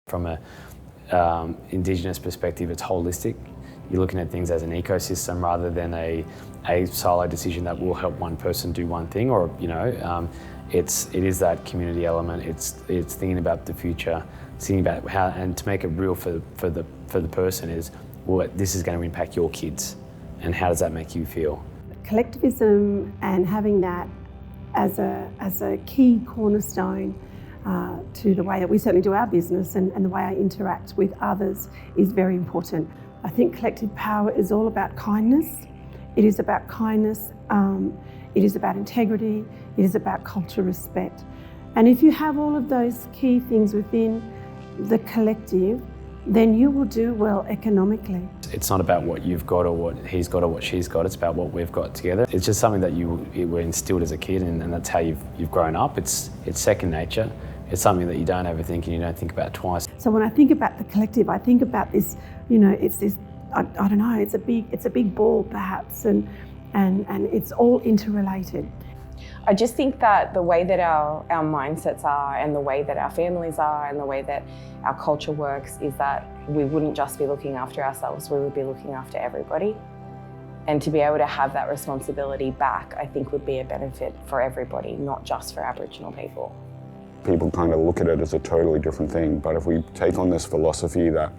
From a Indigenous perspective, it's holistic. You're looking at things as an ecosystem rather than a silo decision that will help one person do one thing, or it is that community element. It's thinking about the future, thinking about how, and to make it real for the person is, well, this is going to impact your kids, and how does that make you feel? Collectivism and having that as a key cornerstone to the way that we certainly do our business and the way I interact with others is very important. I think collective power is all about kindness. It is about kindness, it is about integrity, it is about cultural respect. And if you have all of those key things within the collective, then you will do well economically. It's not about what you've got or what he's got or what she's got, it's about what we've got together. It's just something that you were instilled as a kid, and that's how you've grown up. It's second nature. It's something that you don't overthink and you don't think about twice. So when I think about the collective, I think about this, it's this, I don't know, it's a big ball perhaps, and it's all interrelated. I just think that the way that our mindsets are, and the way that our families are, and the way that our culture works is that we wouldn't just be looking after ourselves, we would be looking after everybody. And to be able to have that responsibility back, I think would be a benefit for everybody, not just for Aboriginal people. People kind of look at it as a totally different thing, but if we take on this philosophy that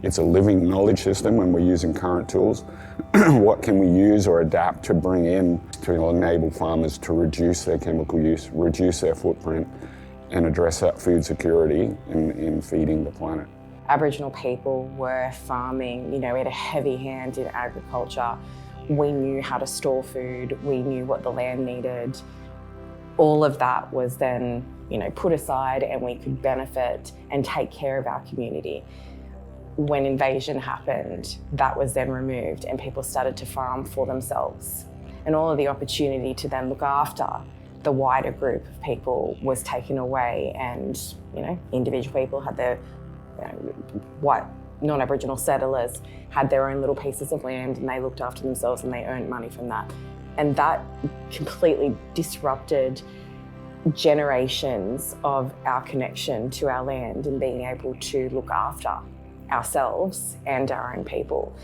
it's a living knowledge system when we're using current tools, what can we use or adapt to bring in to enable farmers to reduce their chemical use, reduce their footprint, and address that food security in feeding the planet. Aboriginal people were farming, we had a heavy hand in agriculture. We knew how to store food, we knew what the land needed. All of that was then, put aside, and we could benefit and take care of our community. When invasion happened, that was then removed and people started to farm for themselves. And all of the opportunity to then look after the wider group of people was taken away, and, individual people had their, white non-Aboriginal settlers had their own little pieces of land, and they looked after themselves and they earned money from that. And that completely disrupted generations of our connection to our land and being able to look after ourselves and our own people.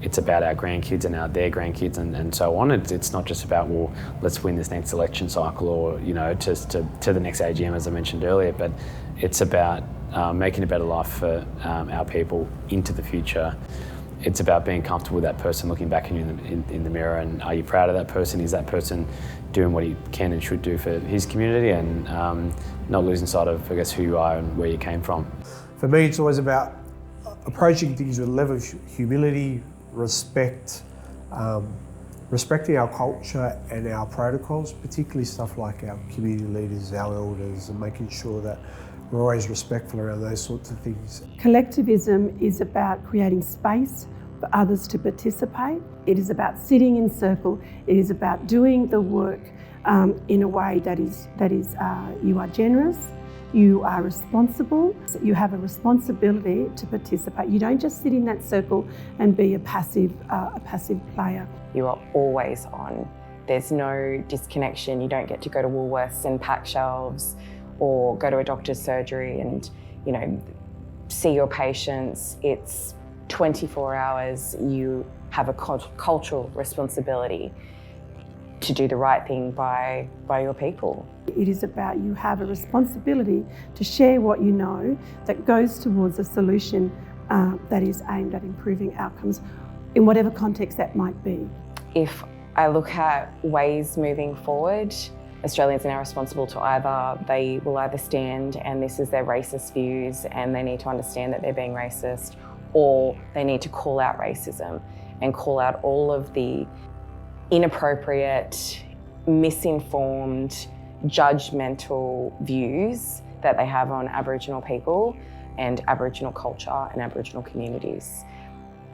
It's about our grandkids and their grandkids and so on. It's not just about, well, let's win this next election cycle or, just to the next AGM, as I mentioned earlier, but it's about making a better life for our people into the future. It's about being comfortable with that person, looking back at you in the mirror, and are you proud of that person? Is that person doing what he can and should do for his community, and not losing sight of, I guess, who you are and where you came from. For me, it's always about approaching things with a level of humility, respect, respecting our culture and our protocols, particularly stuff like our community leaders, our elders, and making sure that we're always respectful around those sorts of things. Collectivism is about creating space for others to participate. It is about sitting in circle. It is about doing the work in a way that is you are generous, you are responsible, you have a responsibility to participate. You don't just sit in that circle and be a passive player. You are always on. There's no disconnection. You don't get to go to Woolworths and pack shelves, or go to a doctor's surgery and, see your patients. It's 24 hours. You have a cultural responsibility to do the right thing by your people. It is about, you have a responsibility to share what you know that goes towards a solution that is aimed at improving outcomes in whatever context that might be. If I look at ways moving forward, Australians are now responsible to they will either stand and this is their racist views and they need to understand that they're being racist, or they need to call out racism and call out all of the inappropriate, misinformed, judgmental views that they have on Aboriginal people and Aboriginal culture and Aboriginal communities.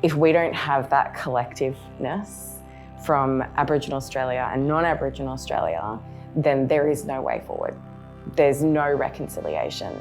If we don't have that collectiveness from Aboriginal Australia and non-Aboriginal Australia, then there is no way forward. There's no reconciliation.